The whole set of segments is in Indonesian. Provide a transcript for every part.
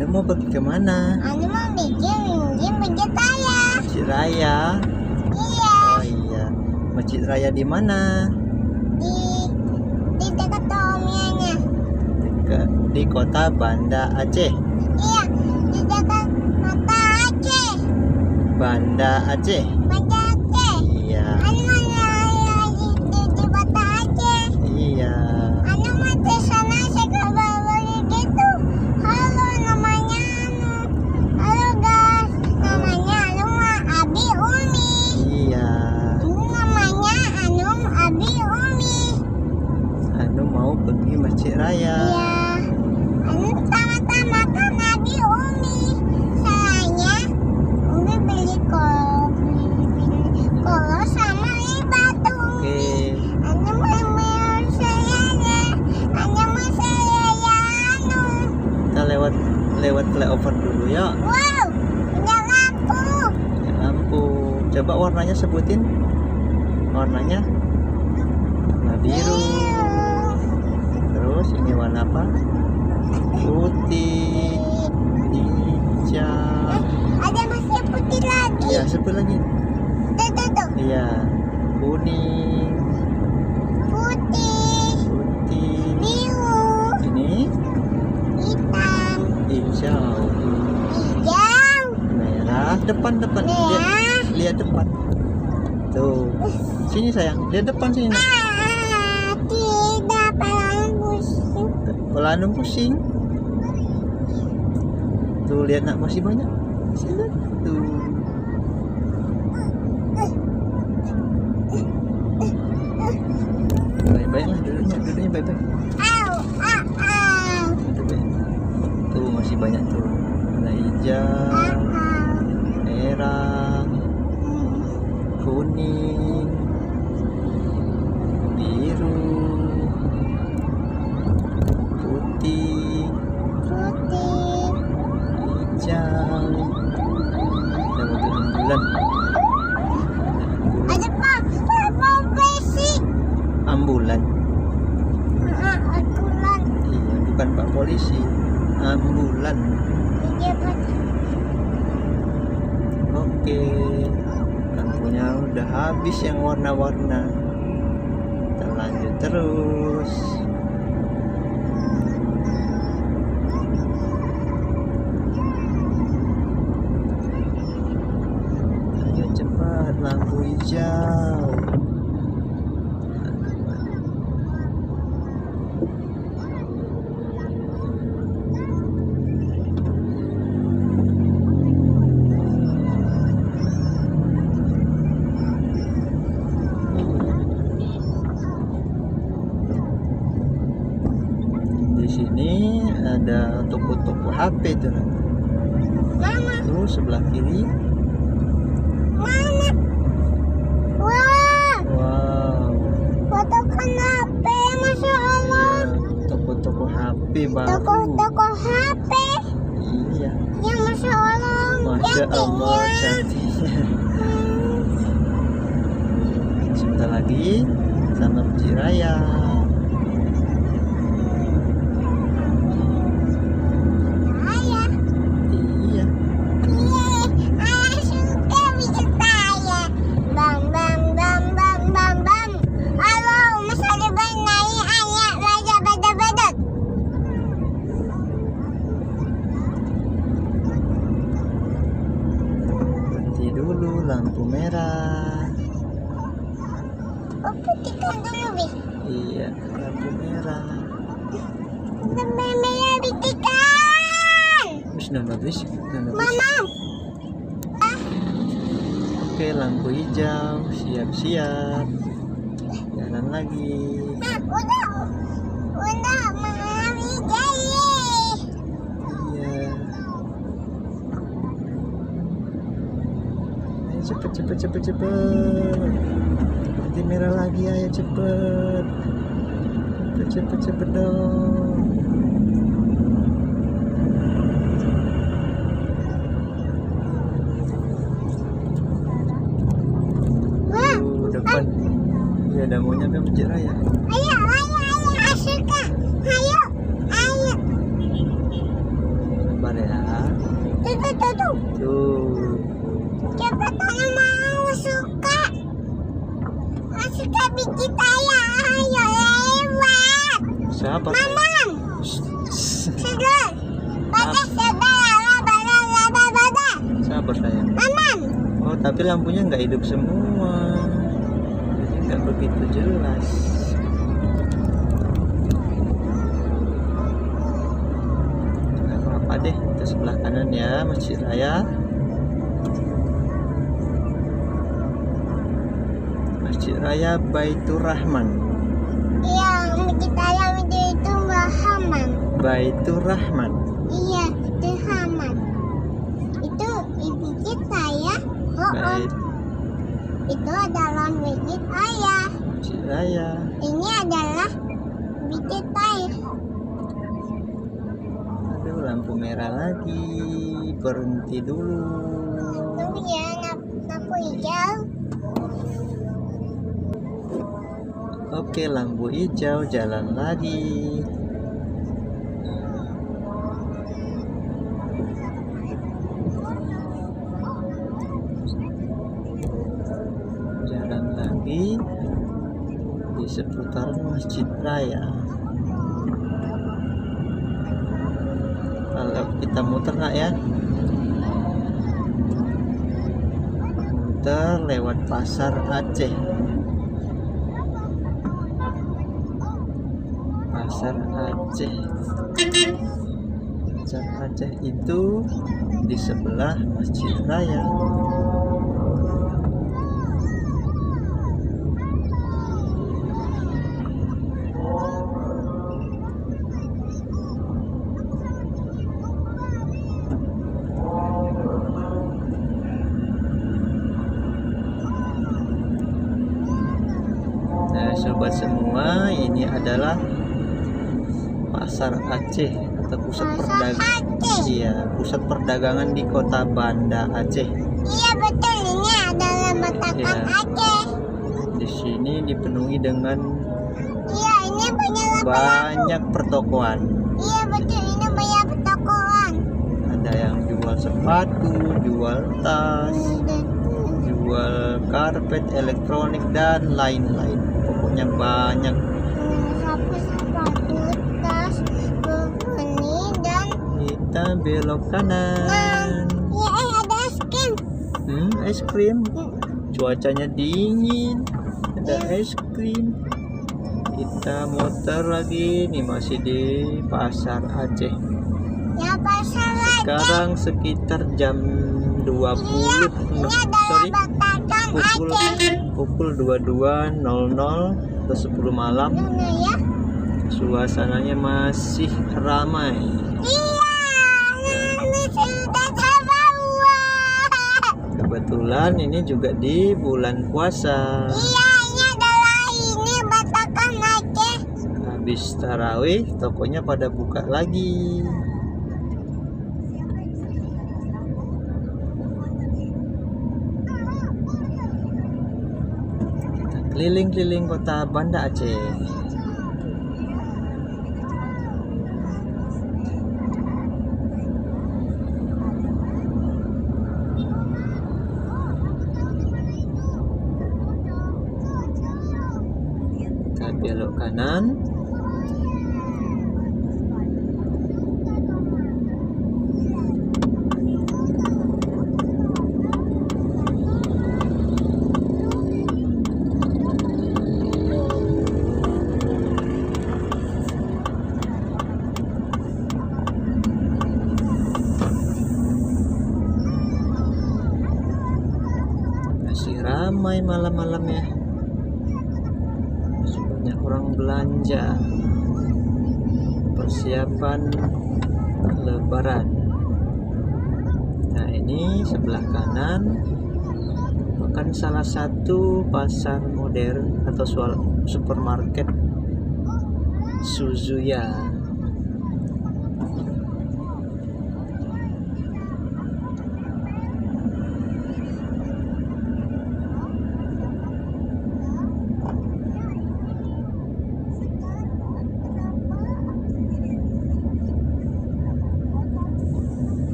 Anda mau pergi kemana? Anu mau bikin masjid raya. Masjid Raya. Iya. Oh iya. Masjid Raya di mana? Di dekat Tomianya. Di kota Banda Aceh. Iya. Di dekat Mata Aceh. Banda Aceh. Mata Aceh. Iya. Anu lagi di Mata Aceh. Iya. Anu mau ke sana bawa gitu. Halo namanya Anu. Halo guys. Namanya Anu Abi Umi. Iya. Ini namanya Anu Abi Umi. Anu mau pergi Masjid Raya. Iya. Anu pertama-tama kan Abi Umi. Soalnya Umi beli kolo sama batu. Oke. Anu mau saya. Anu mau saya Anu. Kita lewat flyover dulu ya. Wow, punya lampu. Ya, lampu. Coba warnanya sebutin. Warnanya warna biru. Terus ini warna apa? Putih, hijau. Ada masih putih lagi. Iya, sebut lagi. Tuh. Iya, kuning, Putih, putih. biru, Ini hitam, hijau, hijau, merah. Depan. merah. Lihat depan. Tuh. Sini sayang, lihat depan sini. Tidak palang pusing. Pelanu pusing. Tuh lihat nak, masih banyak. Sini. Tuh. Baik-baiklah duduknya baik-baik. Au. Duduk. Tuh masih banyak tuh. Warna hijau, merah, kuning, biru, putih, Putih. hijau. Ada mobil ambulan. Ada mau besi. Ambulan. Aturan. Iya, bukan Pak Polisi. Ambulan. Dia Oke. Lampunya udah habis yang warna-warna. Kita lanjut terus. Ayo cepat, lampu hijau. Di sini ada toko-toko HP tuh. Mama. Tuh sebelah kiri. Mana? Wah, Wow. fotokan HP, Masya Allah. Toko-toko HP baru. Toko HP. Iya. Ya Masya Allah. Masya Allah, cantiknya. Sebentar lagi sama Masjid Raya. Ayah. Iya. Ayah suka bikin saya. Bam. Halo, Mas ada benai ayah raja badat. Berhenti dulu, lampu merah. Oh, putihkan dulu, Bi. Iya, lampu merah. Merah putihkan. Bis. Mama. Oke, lampu hijau, siap-siap. Jalan lagi. Nah, udah mami jadi. Iya. Ayo cepet. Nanti merah lagi, ayo cepet. Cepet dong. Wah, Depan. Ya udah mau nyampe Masjid Raya. ayo, Asuka. Ayo. Sabar ya. apa sayang? Maman. Sudah. Pada bada. Sabar sayang. Maman. Oh, tapi lampunya nggak hidup semua. Jadi nggak begitu jelas. Nggak apa-apa deh, itu sebelah kanan ya, Masjid Raya. Masjid Raya Baitur Rahman. Yang kita yang itu Muhammad. Baitur Rahman. Iya, itu Haman. Itu ibu kita ya. Oh, Bait itu adalah masjid ayah. Masjid Raya. Ini adalah masjid ayah. Aduh, lampu merah lagi. Berhenti dulu. Tunggu ya, lampu hijau. Oke, lampu hijau, jalan lagi. Jalan lagi di seputaran Masjid Raya. Kalau kita muter nak ya, muter lewat Pasar Aceh. Pasar Aceh. Pasar Aceh itu di sebelah Masjid Raya. Nah, sobat semua, ini adalah Pasar Aceh atau pusat Pasar perdagangan. Aceh. Iya, pusat perdagangan di Kota Banda Aceh. Iya betul, ini adalah masakan Iya. Aceh. Di sini dipenuhi dengan Iya, ini banyak banyak pertokoan. Iya betul, ini banyak pertokoan. Ada yang jual sepatu, jual tas, jual karpet, elektronik dan lain-lain. Pokoknya banyak. Sepatu, tas, ini dan Kita belok kanan. ya ada es krim. Es krim. Cuacanya dingin. Ada es krim. Kita muter lagi. Nih masih di Pasar Aceh. Ya pasar Aceh. Sekarang sekitar jam 20. Ini adalah batakan Pukul Aceh. pukul 22.00 atau 10 malam. Mana ya? Suasananya masih ramai. Iya, ini sudah terbawa. Kebetulan ini juga di bulan puasa. Iya, ini adalah ini batakan Aceh. Habis tarawih, tokonya pada buka lagi. Kita keliling-keliling kota Banda Aceh. Kita belok kanan. Masih ramai malam-malam ya. Masih banyak orang belanja. Persiapan Lebaran. Nah, ini sebelah kanan merupakan salah satu pasar modern atau supermarket Suzuya.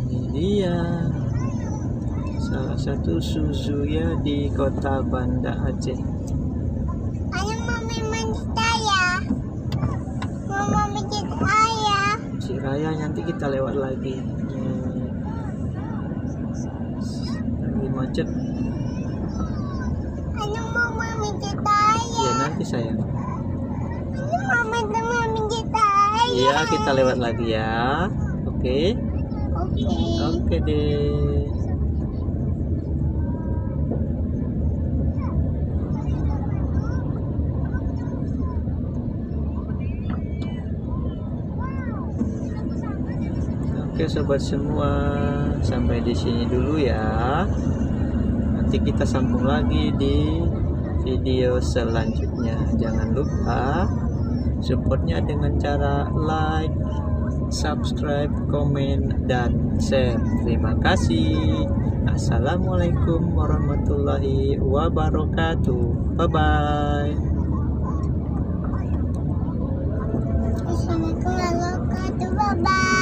Ini dia salah satu Suzuya di kota Banda Aceh. Ayo mami manjat ayah. Mama manjat ayah. Si Raya nanti kita lewat lagi. Lagi macet. Ayo mama manjat ayah. Ya nanti sayang. Ayo mama manjat ayah. Iya kita lewat lagi ya. Oke. Oke. Oke deh. Oke sobat semua, sampai di sini dulu ya. Nanti kita sambung lagi di video selanjutnya. Jangan lupa supportnya dengan cara like, subscribe, komen, dan share. Terima kasih. Assalamualaikum warahmatullahi wabarakatuh. Bye bye. Assalamualaikum warahmatullahi wabarakatuh. Bye.